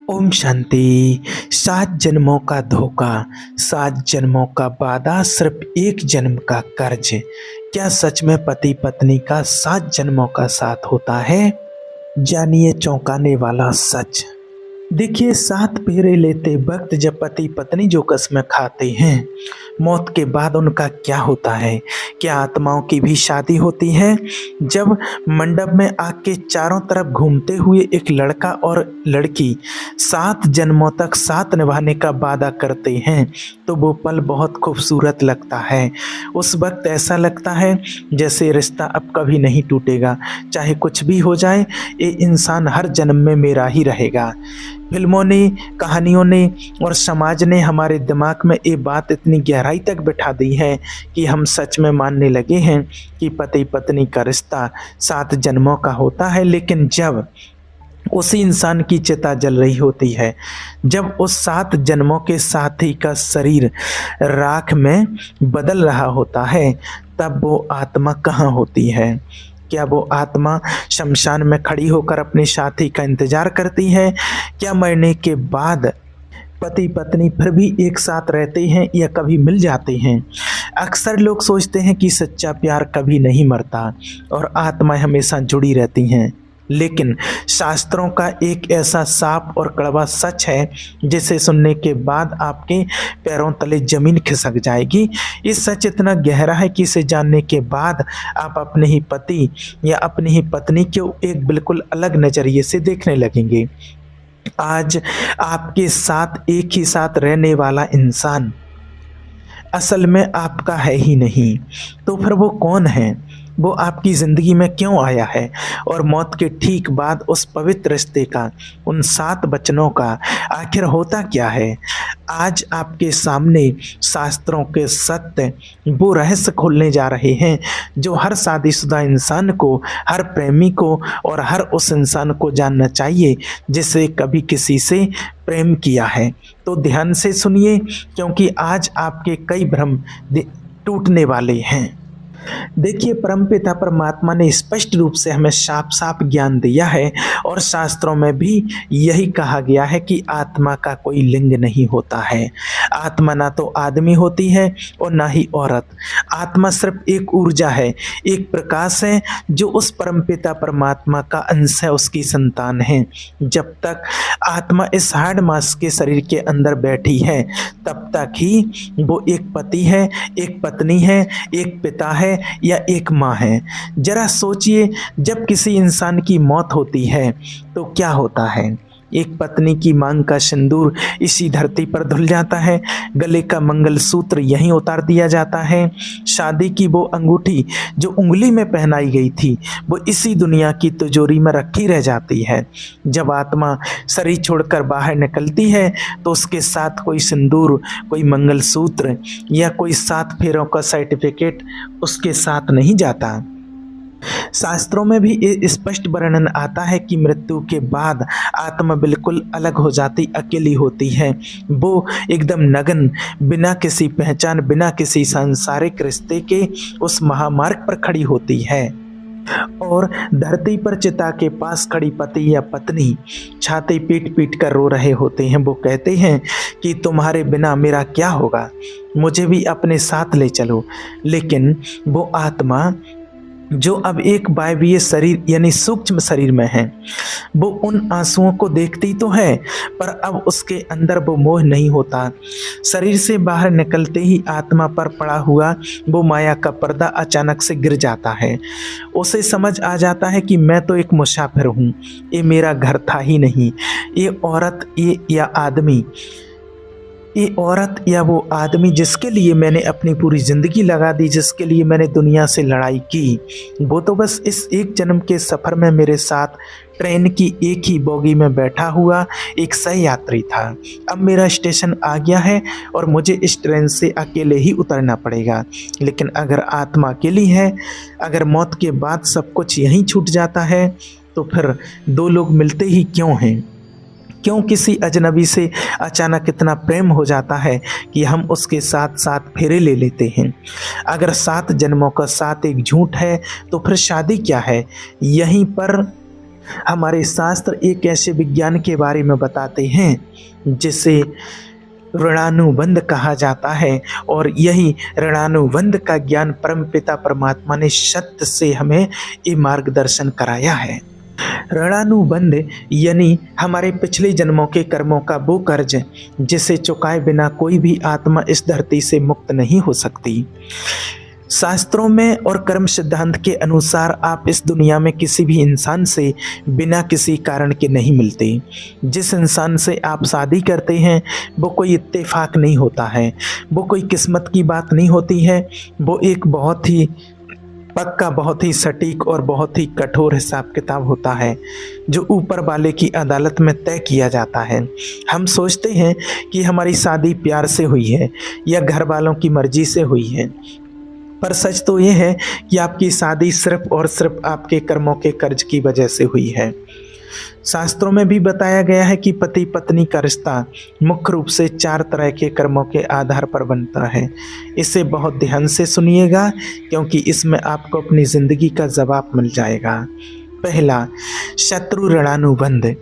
ओम शांति। 7 जन्मों का धोखा, 7 जन्मों का वादा, सिर्फ एक जन्म का कर्ज। क्या सच में पति पत्नी का 7 जन्मों का साथ होता है? जानिए चौंकाने वाला सच। देखिए, 7 फेरे लेते वक्त जब पति पत्नी जो कस्में खाते हैं, मौत के बाद उनका क्या होता है? क्या आत्माओं की भी शादी होती है? जब मंडप में आग के चारों तरफ घूमते हुए एक लड़का और लड़की 7 जन्मों तक साथ निभाने का वादा करते हैं, तो वो पल बहुत खूबसूरत लगता है। उस वक्त ऐसा लगता है जैसे रिश्ता अब कभी नहीं टूटेगा, चाहे कुछ भी हो जाए, ये इंसान हर जन्म में मेरा ही रहेगा। फिल्मों ने, कहानियों ने और समाज ने हमारे दिमाग में ये बात इतनी गहराई तक बिठा दी है कि हम सच में मानने लगे हैं कि पति पत्नी का रिश्ता 7 जन्मों का होता है। लेकिन जब उसी इंसान की चिता जल रही होती है, जब उस 7 जन्मों के साथी का शरीर राख में बदल रहा होता है, तब वो आत्मा कहाँ होती है? क्या वो आत्मा शमशान में खड़ी होकर अपने साथी का इंतजार करती है? क्या मरने के बाद पति पत्नी फिर भी एक साथ रहते हैं या कभी मिल जाते हैं? अक्सर लोग सोचते हैं कि सच्चा प्यार कभी नहीं मरता और आत्माएं हमेशा जुड़ी रहती हैं। लेकिन शास्त्रों का एक ऐसा साफ और कड़वा सच है जिसे सुनने के बाद आपके पैरों तले जमीन खिसक जाएगी। ये सच इतना गहरा है कि इसे जानने के बाद आप अपने ही पति या अपनी ही पत्नी को एक बिल्कुल अलग नज़रिए से देखने लगेंगे। आज आपके साथ एक ही साथ रहने वाला इंसान असल में आपका है ही नहीं, तो फिर वो कौन है? वो आपकी ज़िंदगी में क्यों आया है? और मौत के ठीक बाद उस पवित्र रिश्ते का, उन 7 वचनों का आखिर होता क्या है? आज आपके सामने शास्त्रों के सत्य, वो रहस्य खोलने जा रहे हैं जो हर शादीशुदा इंसान को, हर प्रेमी को और हर उस इंसान को जानना चाहिए जिसे कभी किसी से प्रेम किया है। तो ध्यान से सुनिए, क्योंकि आज आपके कई भ्रम टूटने वाले हैं। देखिए, परमपिता परमात्मा ने स्पष्ट रूप से हमें साफ साफ ज्ञान दिया है और शास्त्रों में भी यही कहा गया है कि आत्मा का कोई लिंग नहीं होता है। आत्मा ना तो आदमी होती है और ना ही औरत। आत्मा सिर्फ एक ऊर्जा है, एक प्रकाश है जो उस परमपिता परमात्मा का अंश है, उसकी संतान है। जब तक आत्मा इस हार्ड मास के शरीर के अंदर बैठी है, तब तक ही वो एक पति है, एक पत्नी है, एक पिता है या एक माँ है। जरा सोचिए, जब किसी इंसान की मौत होती है तो क्या होता है? एक पत्नी की मांग का सिंदूर इसी धरती पर धुल जाता है, गले का मंगलसूत्र यहीं उतार दिया जाता है, शादी की वो अंगूठी जो उंगली में पहनाई गई थी वो इसी दुनिया की तिजोरी में रखी रह जाती है। जब आत्मा शरीर छोड़कर बाहर निकलती है तो उसके साथ कोई सिंदूर, कोई मंगलसूत्र या कोई 7 फेरों का सर्टिफिकेट उसके साथ नहीं जाता। शास्त्रों में भी ये स्पष्ट वर्णन आता है कि मृत्यु के बाद आत्मा बिल्कुल अलग हो जाती, अकेली होती है। वो एकदम नग्न, बिना किसी पहचान, बिना किसी सांसारिक रिश्ते के उस महामार्ग पर खड़ी होती है और धरती पर चिता के पास खड़ी पति या पत्नी छाती पीट पीट कर रो रहे होते हैं। वो कहते हैं कि तुम्हारे बिना मेरा क्या होगा, मुझे भी अपने साथ ले चलो। लेकिन वो आत्मा जो अब एक वायवीय शरीर यानी सूक्ष्म शरीर में है, वो उन आंसुओं को देखती तो है, पर अब उसके अंदर वो मोह नहीं होता। शरीर से बाहर निकलते ही आत्मा पर पड़ा हुआ वो माया का पर्दा अचानक से गिर जाता है। उसे समझ आ जाता है कि मैं तो एक मुसाफिर हूँ, ये मेरा घर था ही नहीं। ये औरत, ये या आदमी, ये औरत या वो आदमी जिसके लिए मैंने अपनी पूरी ज़िंदगी लगा दी, जिसके लिए मैंने दुनिया से लड़ाई की, वो तो बस इस एक जन्म के सफ़र में मेरे साथ ट्रेन की एक ही बोगी में बैठा हुआ एक सह यात्री था। अब मेरा स्टेशन आ गया है और मुझे इस ट्रेन से अकेले ही उतरना पड़ेगा। लेकिन अगर आत्मा अकेली है, अगर मौत के बाद सब कुछ यहीं छूट जाता है, तो फिर दो लोग मिलते ही क्यों हैं? क्यों किसी अजनबी से अचानक इतना प्रेम हो जाता है कि हम उसके साथ 7 फेरे ले लेते हैं? अगर 7 जन्मों का साथ एक झूठ है, तो फिर शादी क्या है? यहीं पर हमारे शास्त्र एक ऐसे विज्ञान के बारे में बताते हैं जिसे ऋणानुबंध कहा जाता है, और यही ऋणानुबंध का ज्ञान परमपिता परमात्मा ने सत्य से हमें ये मार्गदर्शन कराया है। ऋणानुबंध यानी हमारे पिछले जन्मों के कर्मों का वो कर्ज जिसे चुकाए बिना कोई भी आत्मा इस धरती से मुक्त नहीं हो सकती। शास्त्रों में और कर्म सिद्धांत के अनुसार आप इस दुनिया में किसी भी इंसान से बिना किसी कारण के नहीं मिलते। जिस इंसान से आप शादी करते हैं वो कोई इत्तेफाक नहीं होता है, वो कोई किस्मत की बात नहीं होती है, वो एक बहुत ही पक्का, बहुत ही सटीक और बहुत ही कठोर हिसाब किताब होता है जो ऊपर वाले की अदालत में तय किया जाता है। हम सोचते हैं कि हमारी शादी प्यार से हुई है या घर वालों की मर्जी से हुई है, पर सच तो ये है कि आपकी शादी सिर्फ और सिर्फ आपके कर्मों के कर्ज की वजह से हुई है। शास्त्रों में भी बताया गया है कि पति पत्नी का रिश्ता मुख्य रूप से 4 तरह के कर्मों के आधार पर बनता है। इसे बहुत ध्यान से सुनिएगा क्योंकि इसमें आपको अपनी जिंदगी का जवाब मिल जाएगा। पहला, शत्रु ऋणानुबंध।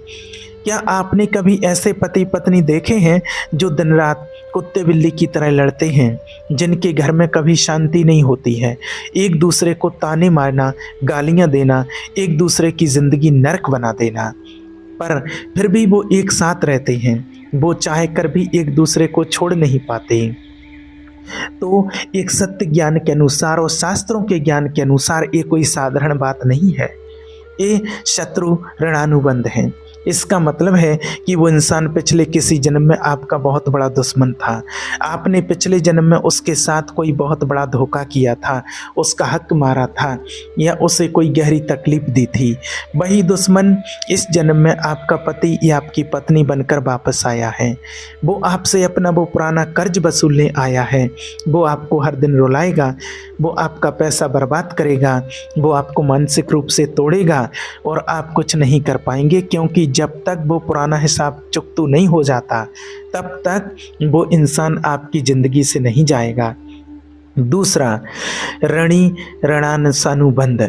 क्या आपने कभी ऐसे पति पत्नी देखे हैं जो दिन रात कुत्ते बिल्ली की तरह लड़ते हैं, जिनके घर में कभी शांति नहीं होती है, एक दूसरे को ताने मारना, गालियां देना, एक दूसरे की ज़िंदगी नरक बना देना, पर फिर भी वो एक साथ रहते हैं। वो चाह कर भी एक दूसरे को छोड़ नहीं पाते। तो एक सत्य ज्ञान के अनुसार और शास्त्रों के ज्ञान के अनुसार ये कोई साधारण बात नहीं है, ये शत्रु ऋणानुबंध है। इसका मतलब है कि वो इंसान पिछले किसी जन्म में आपका बहुत बड़ा दुश्मन था। आपने पिछले जन्म में उसके साथ कोई बहुत बड़ा धोखा किया था, उसका हक मारा था या उसे कोई गहरी तकलीफ दी थी। वही दुश्मन इस जन्म में आपका पति या आपकी पत्नी बनकर वापस आया है। वो आपसे अपना वो पुराना कर्ज वसूलने आया है। वो आपको हर दिन रुलाएगा, वो आपका पैसा बर्बाद करेगा, वो आपको मानसिक रूप से तोड़ेगा और आप कुछ नहीं कर पाएंगे, क्योंकि जब तक वो पुराना हिसाब चुकता नहीं हो जाता तब तक वो इंसान आपकी ज़िंदगी से नहीं जाएगा। दूसरा, ऋणानुबंध।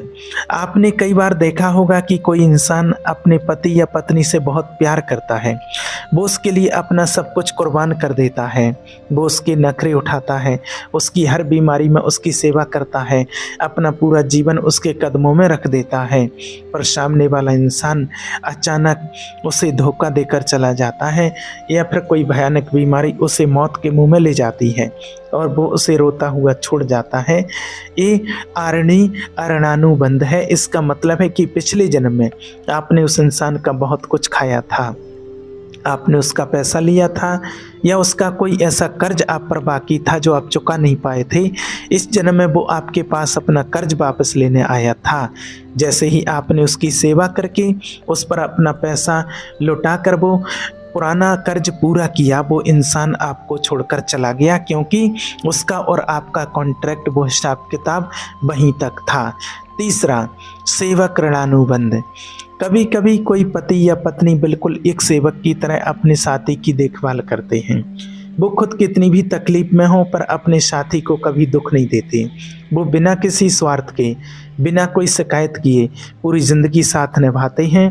आपने कई बार देखा होगा कि कोई इंसान अपने पति या पत्नी से बहुत प्यार करता है, वो उसके लिए अपना सब कुछ कुर्बान कर देता है, वो उसके नखरे उठाता है, उसकी हर बीमारी में उसकी सेवा करता है, अपना पूरा जीवन उसके कदमों में रख देता है, पर सामने वाला इंसान अचानक उसे धोखा देकर चला जाता है या फिर कोई भयानक बीमारी उसे मौत के मुंह में ले जाती है और वो उसे रोता हुआ छोड़ जाता है। ये ऋणानुबंध है। इसका मतलब है कि पिछले जन्म में आपने उस इंसान का बहुत कुछ खाया था, आपने उसका पैसा लिया था या उसका कोई ऐसा कर्ज आप पर बाकी था जो आप चुका नहीं पाए थे। इस जन्म में वो आपके पास अपना कर्ज वापस लेने आया था। जैसे ही आपने उसकी सेवा करके उस पर अपना पैसा लौटा कर वो पुराना कर्ज पूरा किया, वो इंसान आपको छोड़कर चला गया, क्योंकि उसका और आपका कॉन्ट्रैक्ट, वो हिसाब किताब वहीं तक था। तीसरा, सेवक ऋणानुबंध। कभी कभी कोई पति या पत्नी बिल्कुल एक सेवक की तरह अपने साथी की देखभाल करते हैं। वो खुद कितनी भी तकलीफ में हो पर अपने साथी को कभी दुख नहीं देते। वो बिना किसी स्वार्थ के, बिना कोई शिकायत किए पूरी ज़िंदगी साथ निभाते हैं।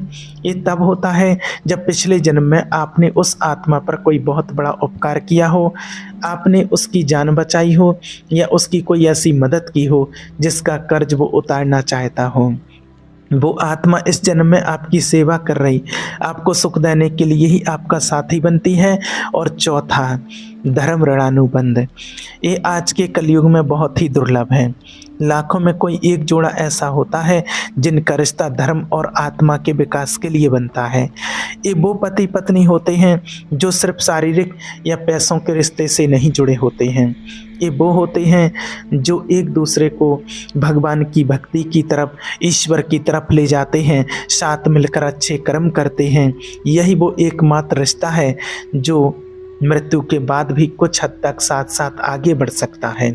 ये तब होता है जब पिछले जन्म में आपने उस आत्मा पर कोई बहुत बड़ा उपकार किया हो, आपने उसकी जान बचाई हो या उसकी कोई ऐसी मदद की हो जिसका कर्ज वो उतारना चाहता हो। वो आत्मा इस जन्म में आपकी सेवा कर रही, आपको सुख देने के लिए ही आपका साथी बनती है। और चौथा, धर्म ऋणानुबंध। ये आज के कलयुग में बहुत ही दुर्लभ है। लाखों में कोई एक जोड़ा ऐसा होता है जिनका रिश्ता धर्म और आत्मा के विकास के लिए बनता है। ये वो पति पत्नी होते हैं जो सिर्फ शारीरिक या पैसों के रिश्ते से नहीं जुड़े होते हैं। ये वो होते हैं जो एक दूसरे को भगवान की भक्ति की तरफ, ईश्वर की तरफ ले जाते हैं, साथ मिलकर अच्छे कर्म करते हैं। यही वो एकमात्र रिश्ता है जो मृत्यु के बाद भी कुछ हद तक साथ साथ आगे बढ़ सकता है।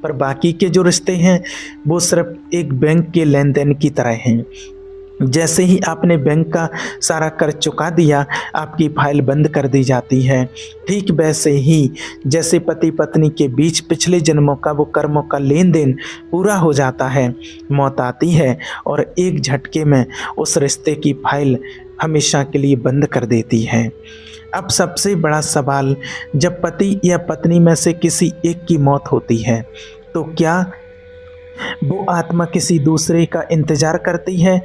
पर बाकी के जो रिश्ते हैं वो सिर्फ एक बैंक के लेन देन की तरह हैं। जैसे ही आपने बैंक का सारा कर्ज चुका दिया, आपकी फाइल बंद कर दी जाती है। ठीक वैसे ही जैसे पति पत्नी के बीच पिछले जन्मों का वो कर्मों का लेन देन पूरा हो जाता है, मौत आती है और एक झटके में उस रिश्ते की फाइल हमेशा के लिए बंद कर देती है। अब सबसे बड़ा सवाल, जब पति या पत्नी में से किसी एक की मौत होती है तो क्या वो आत्मा किसी दूसरे का इंतजार करती है,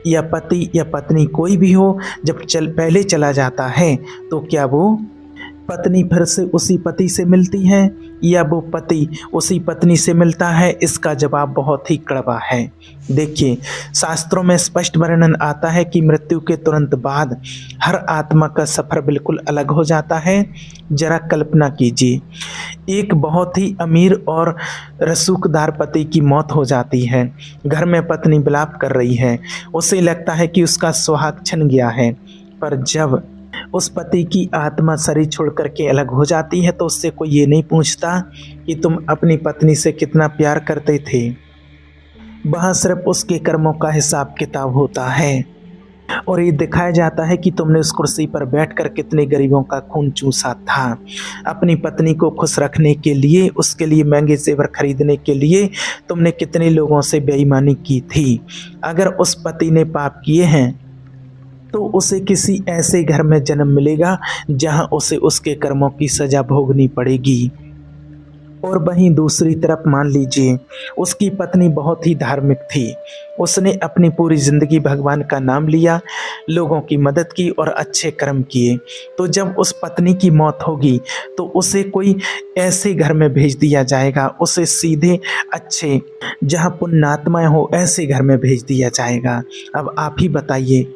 या पति या पत्नी कोई भी हो जब पहले चला जाता है तो क्या वो पत्नी फिर से उसी पति से मिलती है या वो पति उसी पत्नी से मिलता है? इसका जवाब बहुत ही कड़वा है। देखिए, शास्त्रों में स्पष्ट वर्णन आता है कि मृत्यु के तुरंत बाद हर आत्मा का सफ़र बिल्कुल अलग हो जाता है। जरा कल्पना कीजिए, एक बहुत ही अमीर और रसूखदार पति की मौत हो जाती है। घर में पत्नी विलाप कर रही है, उसे लगता है कि उसका सुहाग छिन गया है। पर जब उस पति की आत्मा शरीर छोड़ करके अलग हो जाती है तो उससे कोई ये नहीं पूछता कि तुम अपनी पत्नी से कितना प्यार करते थे। वहाँ सिर्फ उसके कर्मों का हिसाब किताब होता है और ये दिखाया जाता है कि तुमने उस कुर्सी पर बैठकर कितने गरीबों का खून चूसा था। अपनी पत्नी को खुश रखने के लिए, उसके लिए महंगे जेवर खरीदने के लिए तुमने कितने लोगों से बेईमानी की थी। अगर उस पति ने पाप किए हैं तो उसे किसी ऐसे घर में जन्म मिलेगा जहां उसे उसके कर्मों की सजा भोगनी पड़ेगी। और वहीं दूसरी तरफ मान लीजिए, उसकी पत्नी बहुत ही धार्मिक थी। उसने अपनी पूरी ज़िंदगी भगवान का नाम लिया, लोगों की मदद की और अच्छे कर्म किए। तो जब उस पत्नी की मौत होगी तो उसे कोई ऐसे घर में भेज दिया जाएगा, उसे सीधे अच्छे जहाँ पुण्यात्माएं हो ऐसे घर में भेज दिया जाएगा। अब आप ही बताइए,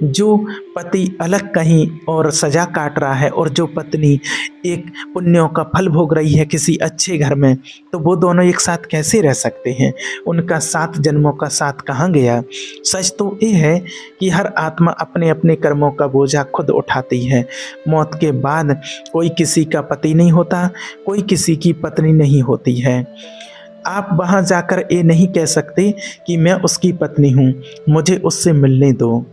जो पति अलग कहीं और सजा काट रहा है और जो पत्नी एक पुण्यों का फल भोग रही है किसी अच्छे घर में, तो वो दोनों एक साथ कैसे रह सकते हैं? उनका 7 जन्मों का साथ कहाँ गया? सच तो ये है कि हर आत्मा अपने अपने कर्मों का बोझा खुद उठाती है। मौत के बाद कोई किसी का पति नहीं होता, कोई किसी की पत्नी नहीं होती है। आप वहाँ जाकर ये नहीं कह सकते कि मैं उसकी पत्नी हूँ, मुझे उससे मिलने दो।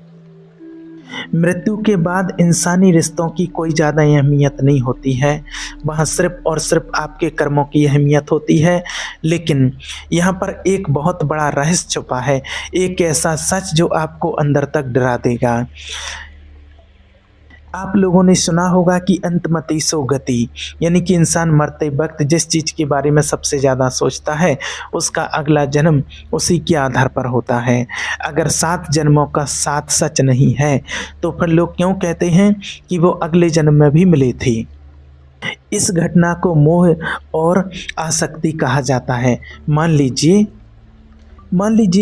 मृत्यु के बाद इंसानी रिश्तों की कोई ज़्यादा अहमियत नहीं होती है, वहाँ सिर्फ और सिर्फ आपके कर्मों की अहमियत होती है। लेकिन यहाँ पर एक बहुत बड़ा रहस्य छुपा है, एक ऐसा सच जो आपको अंदर तक डरा देगा। आप लोगों ने सुना होगा कि अंतमति सो गति, यानी कि इंसान मरते वक्त जिस चीज़ के बारे में सबसे ज़्यादा सोचता है उसका अगला जन्म उसी के आधार पर होता है। अगर 7 जन्मों का 7 सच नहीं है तो फिर लोग क्यों कहते हैं कि वो अगले जन्म में भी मिले थे? इस घटना को मोह और आसक्ति कहा जाता है। मान लीजिए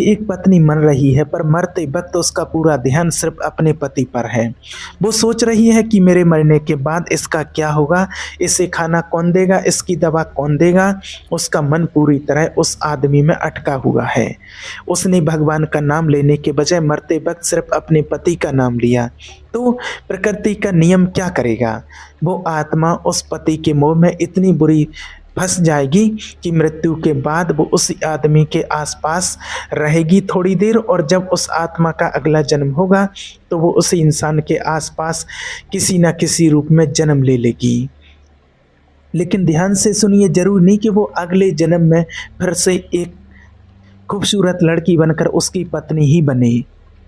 एक पत्नी मर रही है, पर मरते वक्त उसका पूरा ध्यान सिर्फ अपने पति पर है। वो सोच रही है कि मेरे मरने के बाद इसका क्या होगा, इसे खाना कौन देगा, इसकी दवा कौन देगा। उसका मन पूरी तरह उस आदमी में अटका हुआ है। उसने भगवान का नाम लेने के बजाय मरते वक्त सिर्फ अपने पति का नाम लिया। तो प्रकृति का नियम क्या करेगा? वो आत्मा उस पति के मोह में इतनी बुरी फंस जाएगी कि मृत्यु के बाद वो उस आदमी के आसपास रहेगी थोड़ी देर, और जब उस आत्मा का अगला जन्म होगा तो वो उस इंसान के आसपास किसी न किसी रूप में जन्म ले लेगी। लेकिन ध्यान से सुनिए, जरूर नहीं कि वो अगले जन्म में फिर से एक खूबसूरत लड़की बनकर उसकी पत्नी ही बने।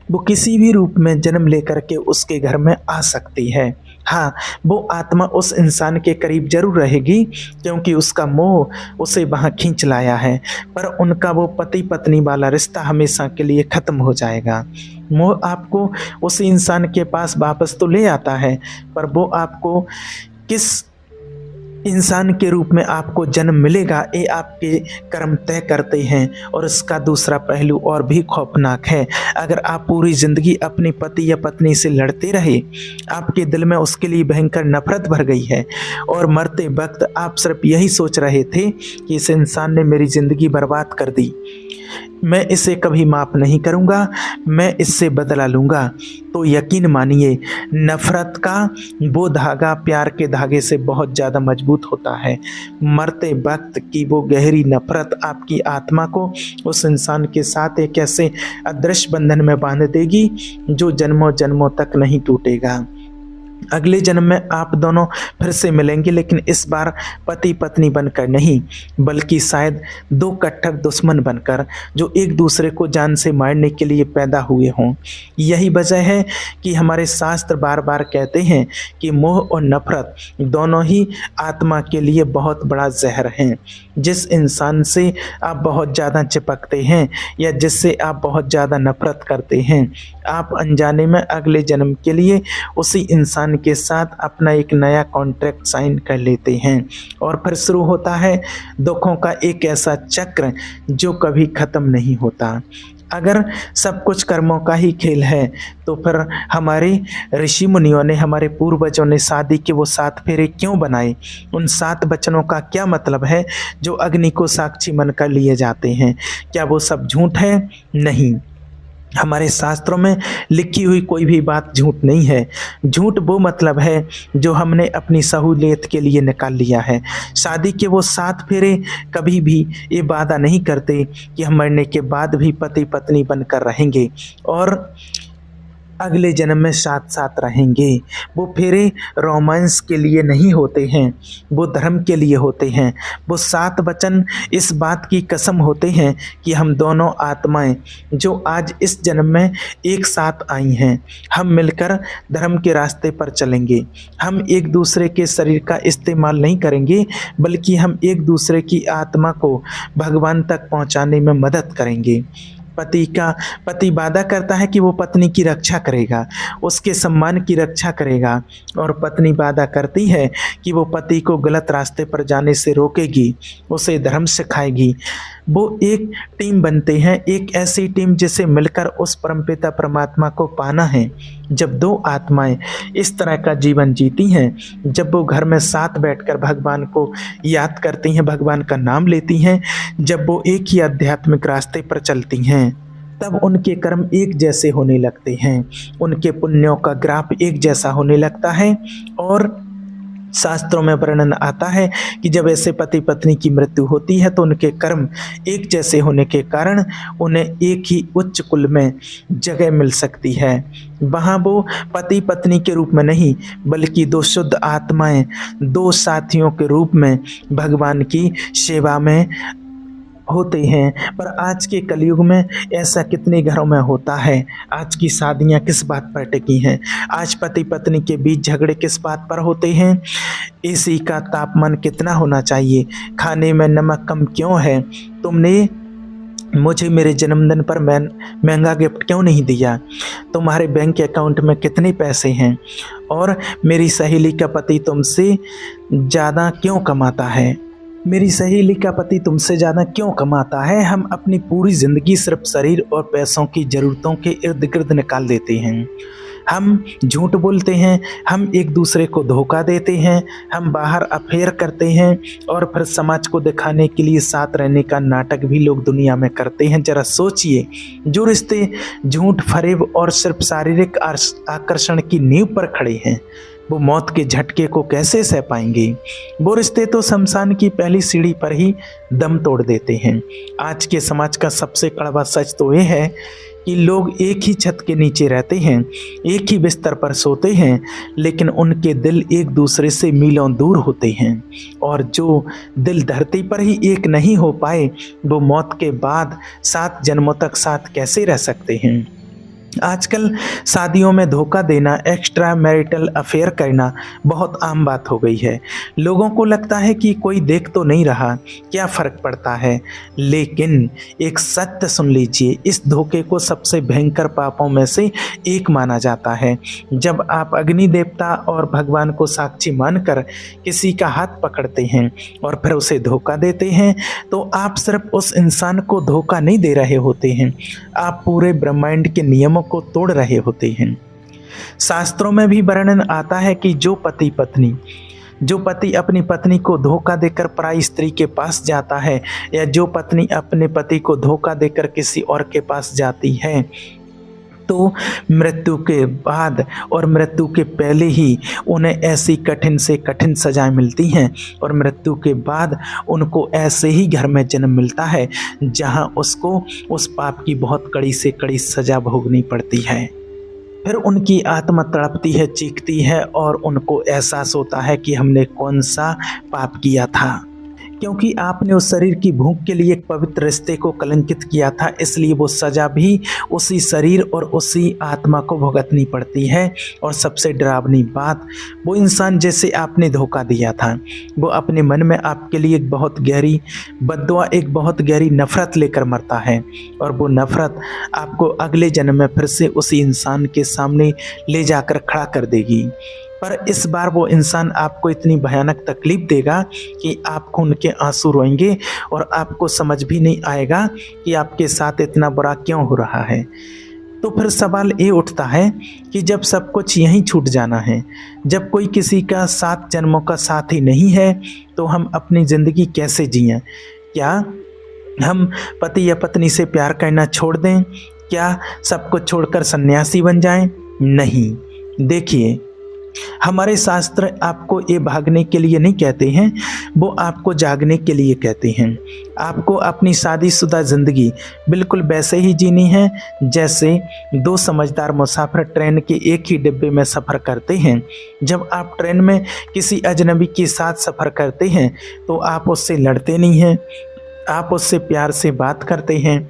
वो किसी भी रूप में जन्म लेकर के उसके घर में आ सकती है। हाँ, वो आत्मा उस इंसान के करीब जरूर रहेगी क्योंकि उसका मोह उसे वहाँ खींच लाया है, पर उनका वो पति पत्नी वाला रिश्ता हमेशा के लिए ख़त्म हो जाएगा। मोह आपको उस इंसान के पास वापस तो ले आता है, पर वो आपको किस इंसान के रूप में आपको जन्म मिलेगा ये आपके कर्म तय करते हैं। और इसका दूसरा पहलू और भी खौफनाक है। अगर आप पूरी ज़िंदगी अपने पति या पत्नी से लड़ते रहे, आपके दिल में उसके लिए भयंकर नफरत भर गई है और मरते वक्त आप सिर्फ यही सोच रहे थे कि इस इंसान ने मेरी ज़िंदगी बर्बाद कर दी, मैं इसे कभी माफ़ नहीं करूँगा, मैं इससे बदला लूँगा। तो यकीन मानिए, नफ़रत का वो धागा प्यार के धागे से बहुत ज़्यादा मजबूत होता है। मरते वक्त की वो गहरी नफ़रत आपकी आत्मा को उस इंसान के साथ एक ऐसे अदृश्य बंधन में बांध देगी जो जन्मों जन्मों तक नहीं टूटेगा। अगले जन्म में आप दोनों फिर से मिलेंगे, लेकिन इस बार पति पत्नी बनकर नहीं, बल्कि शायद दो कट्टर दुश्मन बनकर, जो एक दूसरे को जान से मारने के लिए पैदा हुए हों। यही वजह है कि हमारे शास्त्र बार बार कहते हैं कि मोह और नफरत दोनों ही आत्मा के लिए बहुत बड़ा जहर हैं। जिस इंसान से आप बहुत ज़्यादा चिपकते हैं या जिससे आप बहुत ज़्यादा नफरत करते हैं, आप अनजाने में अगले जन्म के लिए उसी इंसान के साथ अपना एक नया कॉन्ट्रैक्ट साइन कर लेते हैं और फिर शुरू होता है दुखों का एक ऐसा चक्र जो कभी ख़त्म नहीं होता। अगर सब कुछ कर्मों का ही खेल है तो फिर हमारे ऋषि मुनियों ने, हमारे पूर्वजों ने शादी के वो 7 फेरे क्यों बनाए? उन 7 वचनों का क्या मतलब है जो अग्नि को साक्षी मानकर लिए जाते हैं? क्या वो सब झूठ है? नहीं, हमारे शास्त्रों में लिखी हुई कोई भी बात झूठ नहीं है। झूठ वो मतलब है जो हमने अपनी सहूलियत के लिए निकाल लिया है। शादी के वो 7 फेरे कभी भी ये वादा नहीं करते कि हम मरने के बाद भी पति पत्नी बनकर रहेंगे और अगले जन्म में साथ साथ रहेंगे। वो फेरे रोमांस के लिए नहीं होते हैं, वो धर्म के लिए होते हैं। वो 7 वचन इस बात की कसम होते हैं कि हम दोनों आत्माएं जो आज इस जन्म में एक साथ आई हैं, हम मिलकर धर्म के रास्ते पर चलेंगे। हम एक दूसरे के शरीर का इस्तेमाल नहीं करेंगे, बल्कि हम एक दूसरे की आत्मा को भगवान तक पहुंचाने में मदद करेंगे। पति वादा करता है कि वो पत्नी की रक्षा करेगा, उसके सम्मान की रक्षा करेगा, और पत्नी वादा करती है कि वो पति को गलत रास्ते पर जाने से रोकेगी, उसे धर्म सिखाएगी। वो एक टीम बनते हैं, एक ऐसी टीम जिसे मिलकर उस परमपिता परमात्मा को पाना है। जब 2 आत्माएं इस तरह का जीवन जीती हैं, जब वो घर में साथ बैठकर भगवान को याद करती हैं, भगवान का नाम लेती हैं, जब वो एक ही आध्यात्मिक रास्ते पर चलती हैं, तब उनके कर्म एक जैसे होने लगते हैं, उनके पुण्यों का ग्राफ एक जैसा होने लगता है। और शास्त्रों में वर्णन आता है कि जब ऐसे पति पत्नी की मृत्यु होती है तो उनके कर्म एक जैसे होने के कारण उन्हें एक ही उच्च कुल में जगह मिल सकती है। वहाँ वो पति पत्नी के रूप में नहीं, बल्कि 2 शुद्ध आत्माएं 2 साथियों के रूप में भगवान की सेवा में होते हैं। पर आज के कलयुग में ऐसा कितने घरों में होता है? आज की शादियां किस बात पर टिकी हैं? आज पति पत्नी के बीच झगड़े किस बात पर होते हैं? एसी का तापमान कितना होना चाहिए? खाने में नमक कम क्यों है? तुमने मुझे मेरे जन्मदिन पर महंगा गिफ्ट क्यों नहीं दिया? तुम्हारे बैंक अकाउंट में कितने पैसे हैं? और मेरी सहेली का पति तुमसे ज़्यादा क्यों कमाता है? मेरी सहेली का पति तुमसे ज़्यादा क्यों कमाता है? हम अपनी पूरी ज़िंदगी सिर्फ शरीर और पैसों की ज़रूरतों के इर्द गिर्द निकाल देते हैं। हम झूठ बोलते हैं, हम एक दूसरे को धोखा देते हैं, हम बाहर अफेयर करते हैं और फिर समाज को दिखाने के लिए साथ रहने का नाटक भी लोग दुनिया में करते हैं। जरा सोचिए, जो रिश्ते झूठ, फरेब और सिर्फ शारीरिक आकर्षण की नींव पर खड़े हैं, वो मौत के झटके को कैसे सह पाएंगे? वो रिश्ते तो शमशान की पहली सीढ़ी पर ही दम तोड़ देते हैं। आज के समाज का सबसे कड़वा सच तो ये है कि लोग एक ही छत के नीचे रहते हैं, एक ही बिस्तर पर सोते हैं, लेकिन उनके दिल एक दूसरे से मीलों दूर होते हैं। और जो दिल धरती पर ही एक नहीं हो पाए, वो मौत के बाद 7 जन्मों तक साथ कैसे रह सकते हैं? आजकल शादियों में धोखा देना, एक्स्ट्रा मैरिटल अफेयर करना बहुत आम बात हो गई है। लोगों को लगता है कि कोई देख तो नहीं रहा, क्या फ़र्क पड़ता है। लेकिन एक सत्य सुन लीजिए, इस धोखे को सबसे भयंकर पापों में से एक माना जाता है। जब आप अग्नि देवता और भगवान को साक्षी मानकर किसी का हाथ पकड़ते हैं और फिर उसे धोखा देते हैं, तो आप सिर्फ उस इंसान को धोखा नहीं दे रहे होते हैं, आप पूरे ब्रह्मांड के नियमों को तोड़ रहे होते हैं। शास्त्रों में भी वर्णन आता है कि जो पति पत्नी जो पति अपनी पत्नी को धोखा देकर पराई स्त्री के पास जाता है, या जो पत्नी अपने पति को धोखा देकर किसी और के पास जाती है, तो मृत्यु के बाद और मृत्यु के पहले ही उन्हें ऐसी कठिन से कठिन सजाएं मिलती हैं, और मृत्यु के बाद उनको ऐसे ही घर में जन्म मिलता है जहां उसको उस पाप की बहुत कड़ी से कड़ी सजा भोगनी पड़ती है। फिर उनकी आत्मा तड़पती है, चीखती है, और उनको एहसास होता है कि हमने कौन सा पाप किया था। क्योंकि आपने उस शरीर की भूख के लिए एक पवित्र रिश्ते को कलंकित किया था, इसलिए वो सजा भी उसी शरीर और उसी आत्मा को भुगतनी पड़ती है। और सबसे डरावनी बात, वो इंसान जैसे आपने धोखा दिया था, वो अपने मन में आपके लिए एक बहुत गहरी बद्दुआ, एक बहुत गहरी नफरत लेकर मरता है, और वो नफरत आपको अगले जन्म में फिर से उसी इंसान के सामने ले जाकर खड़ा कर देगी। पर इस बार वो इंसान आपको इतनी भयानक तकलीफ देगा कि आप खून के आंसू रोएंगे और आपको समझ भी नहीं आएगा कि आपके साथ इतना बुरा क्यों हो रहा है। तो फिर सवाल ये उठता है कि जब सब कुछ यहीं छूट जाना है, जब कोई किसी का 7 जन्मों का साथ ही नहीं है, तो हम अपनी ज़िंदगी कैसे जिएं? क्या हम पति या पत्नी से प्यार करना छोड़ दें? क्या सब कुछ छोड़कर सन्यासी बन जाएं? नहीं। देखिए, हमारे शास्त्र आपको ये भागने के लिए नहीं कहते हैं, वो आपको जागने के लिए कहते हैं। आपको अपनी शादीशुदा ज़िंदगी बिल्कुल वैसे ही जीनी है जैसे 2 समझदार मुसाफिर ट्रेन के एक ही डिब्बे में सफ़र करते हैं। जब आप ट्रेन में किसी अजनबी के साथ सफ़र करते हैं तो आप उससे लड़ते नहीं हैं, आप उससे प्यार से बात करते हैं,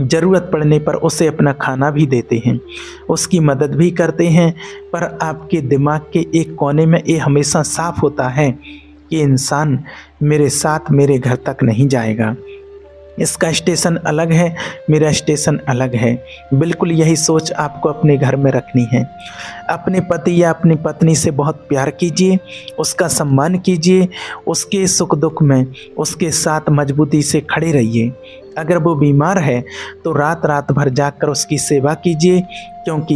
ज़रूरत पड़ने पर उसे अपना खाना भी देते हैं, उसकी मदद भी करते हैं। पर आपके दिमाग के एक कोने में ये हमेशा साफ होता है कि इंसान मेरे साथ मेरे घर तक नहीं जाएगा, इसका स्टेशन अलग है, मेरा स्टेशन अलग है। बिल्कुल यही सोच आपको अपने घर में रखनी है। अपने पति या अपनी पत्नी से बहुत प्यार कीजिए, उसका सम्मान कीजिए, उसके सुख दुख में उसके साथ मजबूती से खड़े रहिए। अगर वो बीमार है तो रात रात भर जाकर उसकी सेवा कीजिए, क्योंकि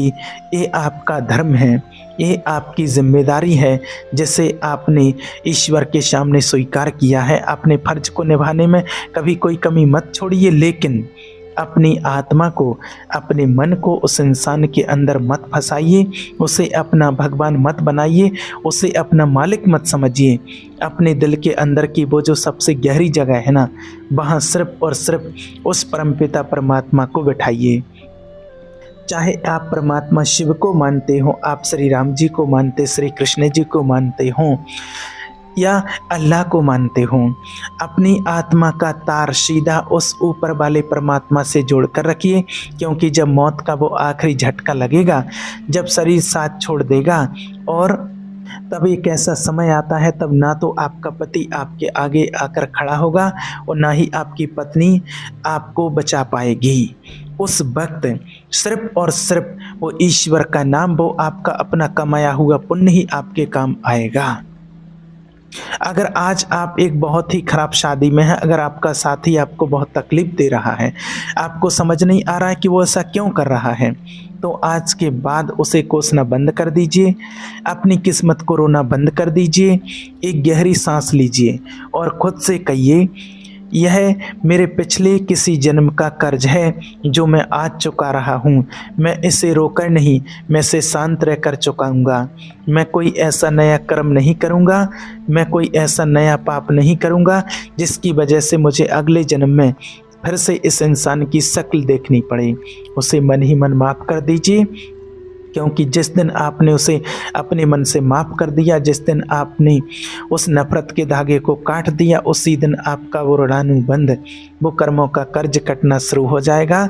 ये आपका धर्म है, ये आपकी जिम्मेदारी है जिसे आपने ईश्वर के सामने स्वीकार किया है। अपने फर्ज को निभाने में कभी कोई कमी मत छोड़िए, लेकिन अपनी आत्मा को, अपने मन को उस इंसान के अंदर मत फंसाइए, उसे अपना भगवान मत बनाइए, उसे अपना मालिक मत समझिए। अपने दिल के अंदर की वो जो सबसे गहरी जगह है ना, वहाँ सिर्फ और सिर्फ उस परमपिता परमात्मा को बिठाइए। चाहे आप परमात्मा शिव को मानते हो, आप श्री राम जी को मानते, श्री कृष्ण जी को मानते हो, या अल्लाह को मानते हो, अपनी आत्मा का तार सीधा उस ऊपर वाले परमात्मा से जोड़कर रखिए। क्योंकि जब मौत का वो आखिरी झटका लगेगा, जब शरीर साथ छोड़ देगा, और तब एक ऐसा समय आता है, तब ना तो आपका पति आपके आगे आकर खड़ा होगा और ना ही आपकी पत्नी आपको बचा पाएगी। उस वक्त सिर्फ और सिर्फ वो ईश्वर का नाम, वो आपका अपना कमाया हुआ पुण्य ही आपके काम आएगा। अगर आज आप एक बहुत ही खराब शादी में हैं, अगर आपका साथी आपको बहुत तकलीफ दे रहा है, आपको समझ नहीं आ रहा है कि वो ऐसा क्यों कर रहा है, तो आज के बाद उसे कोसना बंद कर दीजिए, अपनी किस्मत को रोना बंद कर दीजिए, एक गहरी सांस लीजिए और खुद से कहिए, यह मेरे पिछले किसी जन्म का कर्ज है जो मैं आज चुका रहा हूँ। मैं इसे रोकर नहीं, मैं इसे शांत रहकर चुकाऊँगा। मैं कोई ऐसा नया कर्म नहीं करूँगा, मैं कोई ऐसा नया पाप नहीं करूँगा जिसकी वजह से मुझे अगले जन्म में फिर से इस इंसान की शक्ल देखनी पड़े। उसे मन ही मन माफ़ कर दीजिए, क्योंकि जिस दिन आपने उसे अपने मन से माफ़ कर दिया, जिस दिन आपने उस नफ़रत के धागे को काट दिया, उसी दिन आपका वो ऋणानुबंध, वो कर्मों का कर्ज कटना शुरू हो जाएगा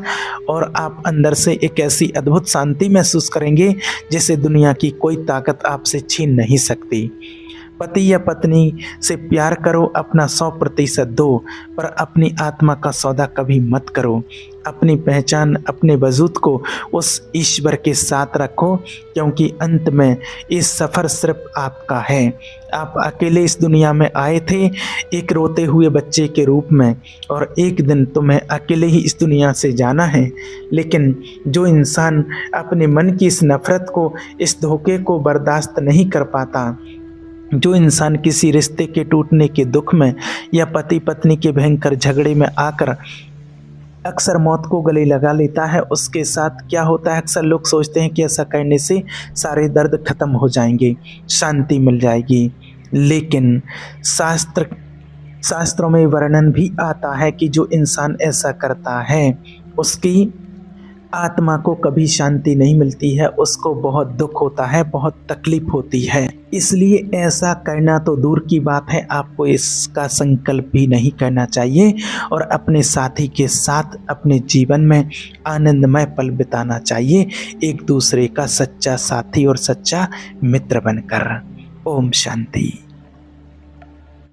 और आप अंदर से एक ऐसी अद्भुत शांति महसूस करेंगे जिसे दुनिया की कोई ताकत आपसे छीन नहीं सकती। पति या पत्नी से प्यार करो, अपना 100% दो, पर अपनी आत्मा का सौदा कभी मत करो। अपनी पहचान, अपने वजूद को उस ईश्वर के साथ रखो, क्योंकि अंत में इस सफ़र सिर्फ आपका है। आप अकेले इस दुनिया में आए थे एक रोते हुए बच्चे के रूप में, और एक दिन तुम्हें अकेले ही इस दुनिया से जाना है। लेकिन जो इंसान अपने मन की इस नफ़रत को, इस धोखे को बर्दाश्त नहीं कर पाता, जो इंसान किसी रिश्ते के टूटने के दुख में या पति पत्नी के भयंकर झगड़े में आकर अक्सर मौत को गले लगा लेता है, उसके साथ क्या होता है? अक्सर लोग सोचते हैं कि ऐसा करने से सारे दर्द खत्म हो जाएंगे, शांति मिल जाएगी। लेकिन शास्त्रों में वर्णन भी आता है कि जो इंसान ऐसा करता है उसकी आत्मा को कभी शांति नहीं मिलती है, उसको बहुत दुख होता है, बहुत तकलीफ होती है। इसलिए ऐसा करना तो दूर की बात है, आपको इसका संकल्प भी नहीं करना चाहिए और अपने साथी के साथ अपने जीवन में आनंदमय पल बिताना चाहिए, एक दूसरे का सच्चा साथी और सच्चा मित्र बनकर। ओम शांति।